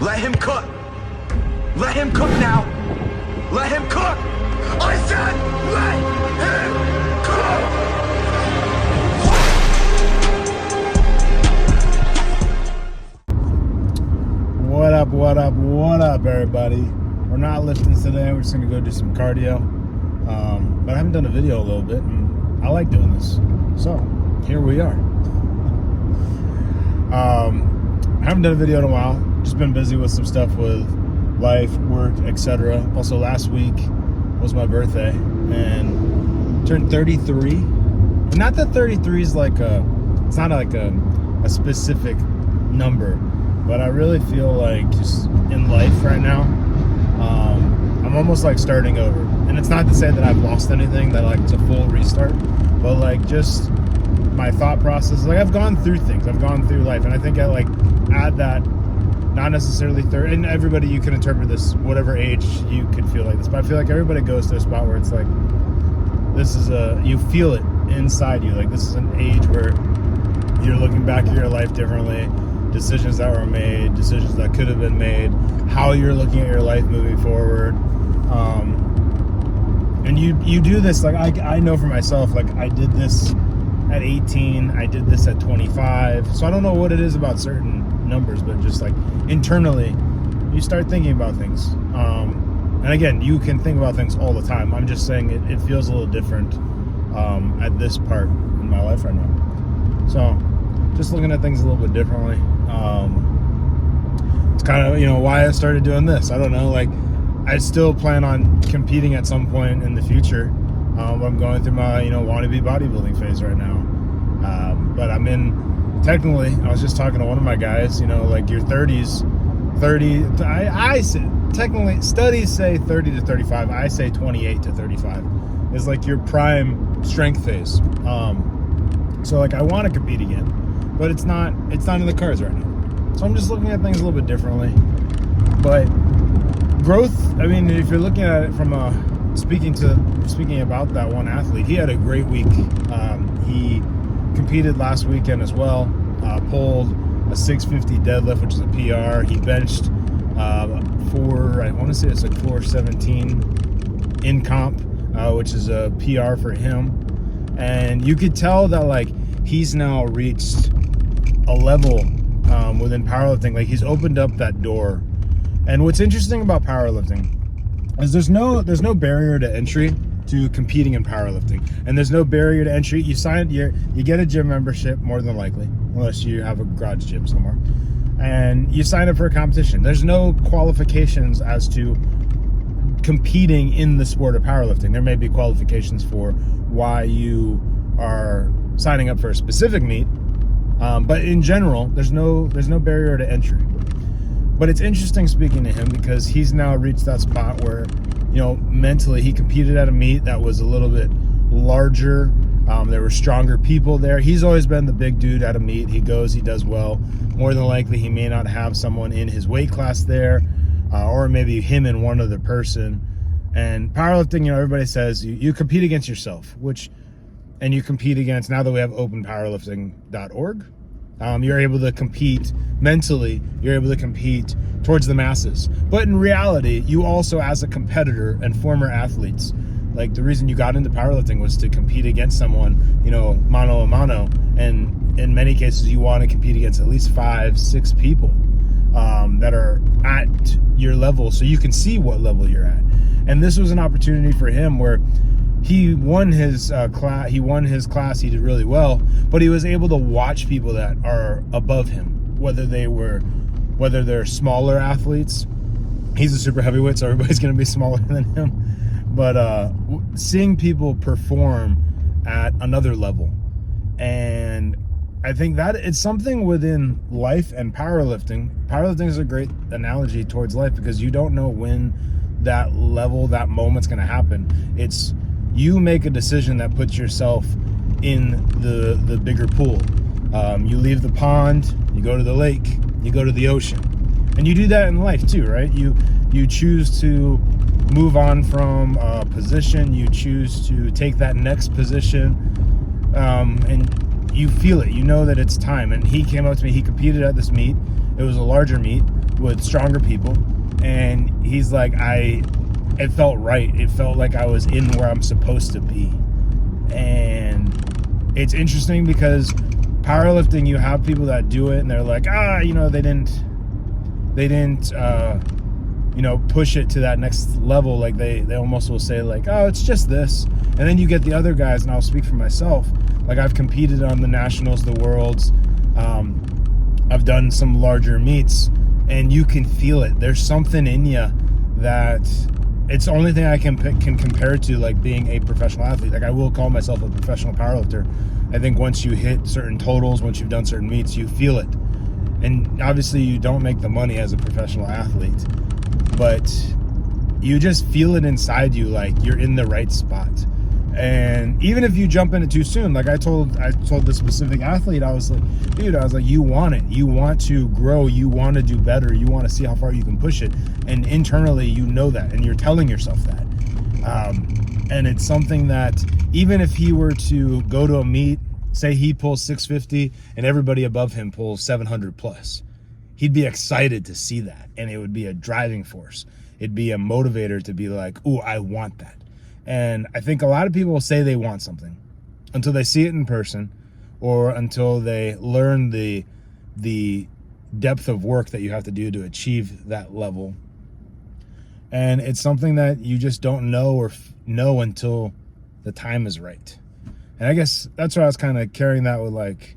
Let him cook. Let him cook now. Let him cook. I said let him cook. What up, what up, what up, everybody? We're not lifting today. We're just going to go do some cardio. But I haven't done a video in a little bit, and I like doing this. So, here we are. I haven't done a video in a while. Just been busy with some stuff with life, work, etc. Also, last week was my birthday, and turned 33. And not that 33 is like it's not like a specific number, but I really feel like just in life right now, I'm almost like starting over. And it's not to say that I've lost anything, that like it's a full restart, but like just my thought process, like I've gone through things, I've gone through life, and I think I like add that, not necessarily and everybody, you can interpret this whatever age you could feel like this, but I feel like everybody goes to a spot where it's like, this is you feel it inside you, like this is an age where you're looking back at your life differently, decisions that were made, decisions that could have been made, how you're looking at your life moving forward. And you do this, like I know for myself, like I did this at 18, I did this at 25, so I don't know what it is about certain numbers, but just like internally you start thinking about things, and again, you can think about things all the time. I'm just saying it feels a little different at this part in my life right now, so just looking at things a little bit differently. It's kind of, why I started doing this. I don't know, like I still plan on competing at some point in the future. I'm going through my, wannabe bodybuilding phase right now. But I'm technically, I was just talking to one of my guys, like your 30s, I say, technically, studies say 30 to 35. I say 28 to 35 is like your prime strength phase. So like I want to compete again, but it's not in the cards right now. So I'm just looking at things a little bit differently. But growth, I mean, if you're looking at it from speaking about that one athlete, he had a great week. He competed last weekend as well, pulled a 650 deadlift, which is a PR. He benched I want to say it's like 417 in comp, which is a PR for him. And you could tell that like he's now reached a level within powerlifting. Like he's opened up that door. And what's interesting about powerlifting is there's no barrier to entry to competing in powerlifting, and there's no barrier to entry. You get a gym membership, more than likely, unless you have a garage gym somewhere, and you sign up for a competition. There's no qualifications as to competing in the sport of powerlifting. There may be qualifications for why you are signing up for a specific meet, but in general, there's no barrier to entry. But it's interesting speaking to him because he's now reached that spot where, mentally he competed at a meet that was a little bit larger. There were stronger people there. He's always been the big dude at a meet. He goes, he does well. More than likely, he may not have someone in his weight class there, or maybe him and one other person. And powerlifting, everybody says you compete against yourself, and you compete against, now that we have openpowerlifting.org, you're able to compete mentally, you're able to compete towards the masses. But in reality, you also, as a competitor and former athletes, like the reason you got into powerlifting was to compete against someone, mano a mano. And in many cases, you want to compete against at least 5-6 people that are at your level, so you can see what level you're at. And this was an opportunity for him where he won his class. He did really well, but he was able to watch people that are above him, whether they're smaller athletes. He's a super heavyweight, so everybody's going to be smaller than him. But seeing people perform at another level, and I think that it's something within life and powerlifting. Powerlifting is a great analogy towards life because you don't know when that level, that moment's going to happen. It's you make a decision that puts yourself in the bigger pool. You leave the pond, you go to the lake, you go to the ocean. And you do that in life too, right? You choose to move on from a position, you choose to take that next position, and you feel it, you know that it's time. And he came up to me, he competed at this meet. It was a larger meet, with stronger people, and he's like, it felt right. It felt like I was in where I'm supposed to be. And it's interesting because powerlifting, you have people that do it and they're like, they didn't push it to that next level. Like they almost will say like, oh, it's just this. And then you get the other guys, and I'll speak for myself. Like, I've competed on the nationals, the worlds. I've done some larger meets, and you can feel it. There's something in you that it's the only thing I can compare to, like, being a professional athlete. Like, I will call myself a professional powerlifter. I think once you hit certain totals, once you've done certain meets, you feel it. And obviously you don't make the money as a professional athlete, but you just feel it inside you, like you're in the right spot. And even if you jump in it too soon, like I told this specific athlete, I was like, dude, you want it. You want to grow. You want to do better. You want to see how far you can push it. And internally, you know that, and you're telling yourself that. And it's something that even if he were to go to a meet, say he pulls 650 and everybody above him pulls 700 plus, he'd be excited to see that. And it would be a driving force. It'd be a motivator to be like, ooh, I want that. And I think a lot of people say they want something until they see it in person, or until they learn the depth of work that you have to do to achieve that level. And it's something that you just don't know until the time is right. And I guess that's why I was kind of carrying that with like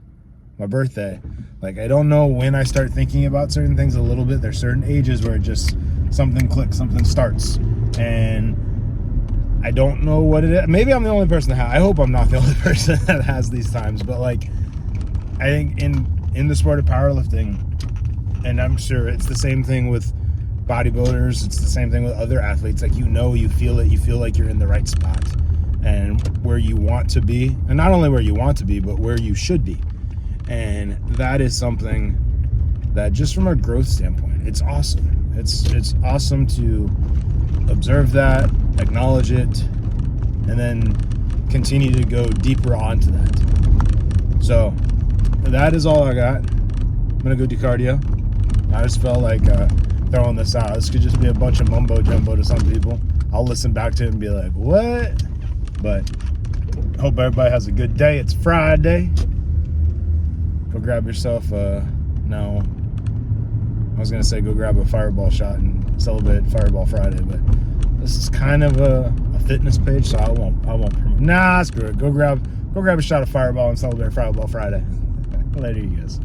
my birthday. Like, I don't know when I start thinking about certain things a little bit. There's certain ages where it just something clicks, something starts, and I don't know what it is. Maybe I'm the only person that I hope I'm not the only person that has these times, but like, I think in the sport of powerlifting, and I'm sure it's the same thing with bodybuilders, it's the same thing with other athletes, like, you feel it, you feel like you're in the right spot and where you want to be, and not only where you want to be, but where you should be. And that is something that, just from a growth standpoint, it's awesome. It's awesome to observe that, acknowledge it, and then continue to go deeper onto that. So that is all I got. I'm gonna go do cardio. I just felt like throwing this out. This could just be a bunch of mumbo jumbo to some people. I'll listen back to it and be like, what? But hope everybody has a good day. It's Friday. Go grab yourself no, I was gonna say go grab a fireball shot and celebrate Fireball Friday, but this is kind of a fitness page, so I won't promote. Nah, screw it. Go grab a shot of Fireball and celebrate Fireball Friday. Later, you guys.